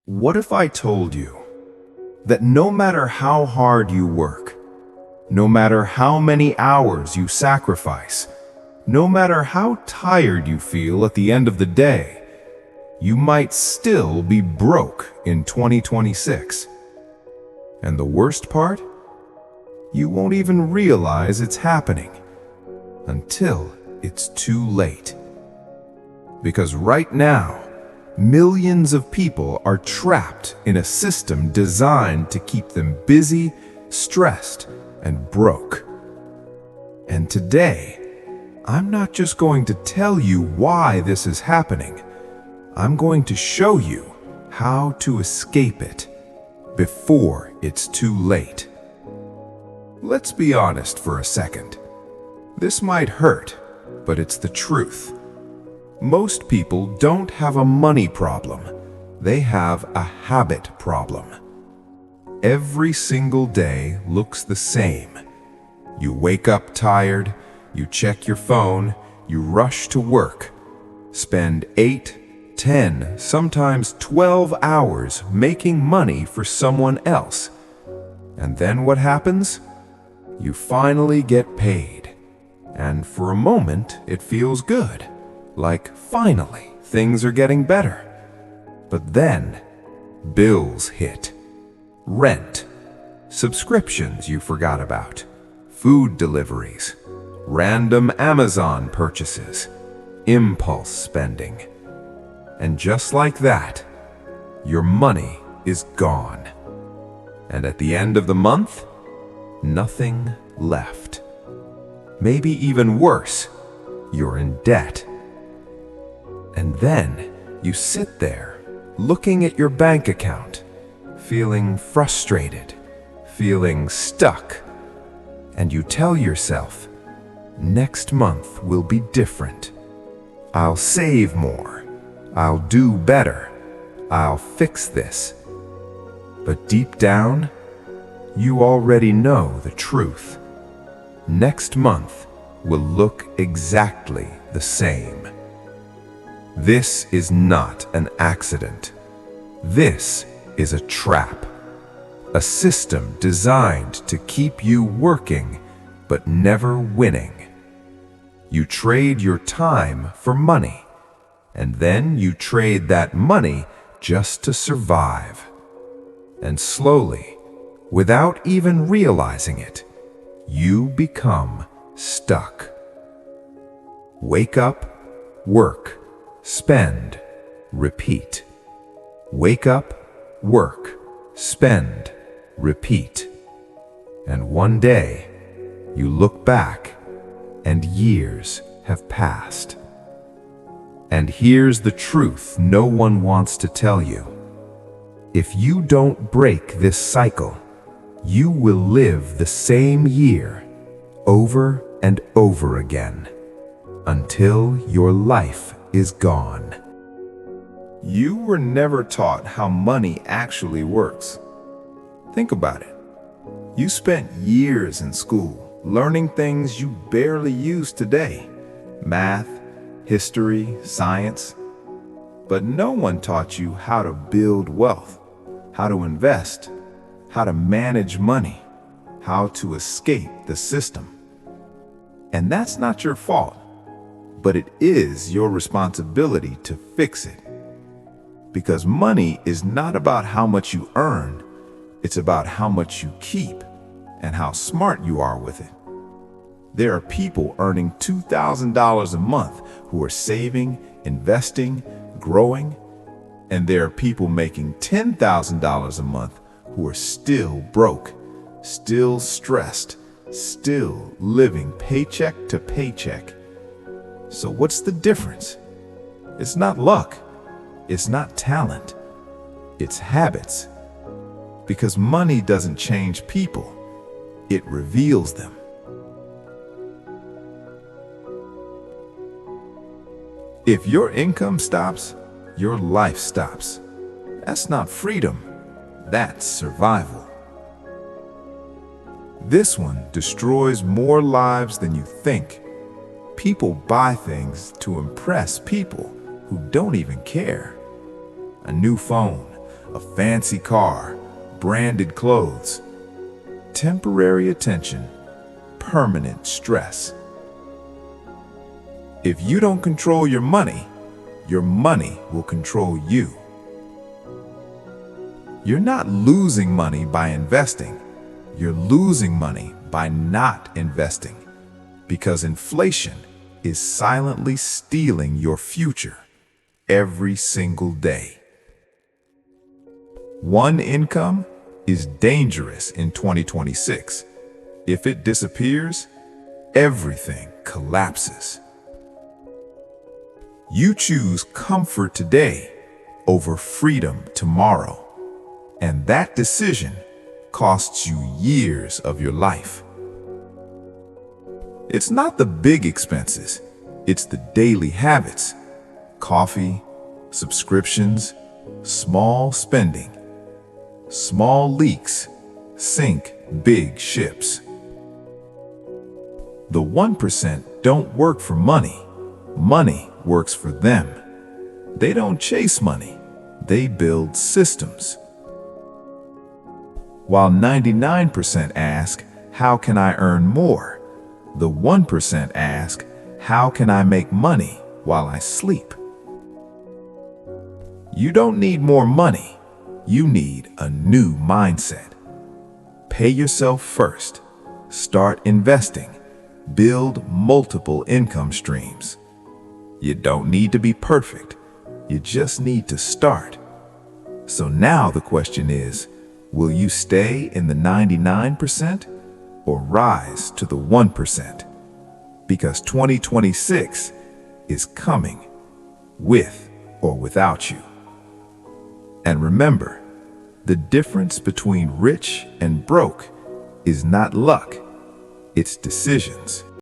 What if I told you that no matter how hard you work, no matter how many hours you sacrifice, no matter how tired you feel at the end of the day, you might still be broke in 2026? And the worst part? You won't even realize it's happening until it's too late. Because right now, millions of people are trapped in a system designed to keep them busy, stressed, and broke. And today, I'm not just going to tell you why this is happening. I'm going to show you how to escape it before it's too late. Let's be honest for a second. This might hurt, but it's the truth. Most people don't have a money problem. They have a habit problem. Every single day looks the same. You wake up tired, you check your phone, you rush to work, spend 8, 10, sometimes 12 hours making money for someone else. And then what happens? You finally get paid. And for a moment, it feels good. Like finally, things are getting better. But then, bills hit. Rent, subscriptions you forgot about, food deliveries, random Amazon purchases, impulse spending. And just like that, your money is gone. And at the end of the month, nothing left. Maybe even worse, you're in debt. And then you sit there, looking at your bank account, feeling frustrated, feeling stuck. And you tell yourself, next month will be different. I'll save more. I'll do better. I'll fix this. But deep down, you already know the truth. Next month will look exactly the same. This is not an accident. This is a trap. A system designed to keep you working, but never winning. You trade your time for money, and then you trade that money just to survive. And slowly, without even realizing it, you become stuck. Wake up, work, spend, repeat. Wake up, work, spend, repeat. And one day, you look back, and years have passed. And here's the truth no one wants to tell you. If you don't break this cycle, you will live the same year over and over again until your life is gone. You were never taught how money actually works. Think about it. You spent years in school learning things you barely use today. Math, history, science. But no one taught you how to build wealth, how to invest, how to manage money, how to escape the system. And that's not your fault. But it is your responsibility to fix it. Because money is not about how much you earn, it's about how much you keep and how smart you are with it. There are people earning $2,000 a month who are saving, investing, growing, and there are people making $10,000 a month who are still broke, still stressed, still living paycheck to paycheck. So what's the difference? It's not luck. It's not talent. It's habits. Because money doesn't change people. It reveals them. If your income stops, your life stops. That's not freedom. That's survival. This one destroys more lives than you think. People buy things to impress people who don't even care. A new phone, a fancy car, branded clothes. Temporary attention, permanent stress. If you don't control your money will control you. You're not losing money by investing. You're losing money by not investing, because inflation is silently stealing your future every single day. One income is dangerous in 2026. If it disappears, everything collapses. You choose comfort today over freedom tomorrow, and that decision costs you years of your life. It's not the big expenses, it's the daily habits. Coffee, subscriptions, small spending. Small leaks sink big ships. The 1% don't work for money. Money works for them. They don't chase money. They build systems. While 99% ask, how can I earn more? The 1% ask, how can I make money while I sleep? You don't need more money. You need a new mindset. Pay yourself first. Start investing. Build multiple income streams. You don't need to be perfect. You just need to start. So now the question is, will you stay in the 99% or rise to the 1%? Because 2026 is coming, with or without you. And remember, the difference between rich and broke is not luck, it's decisions.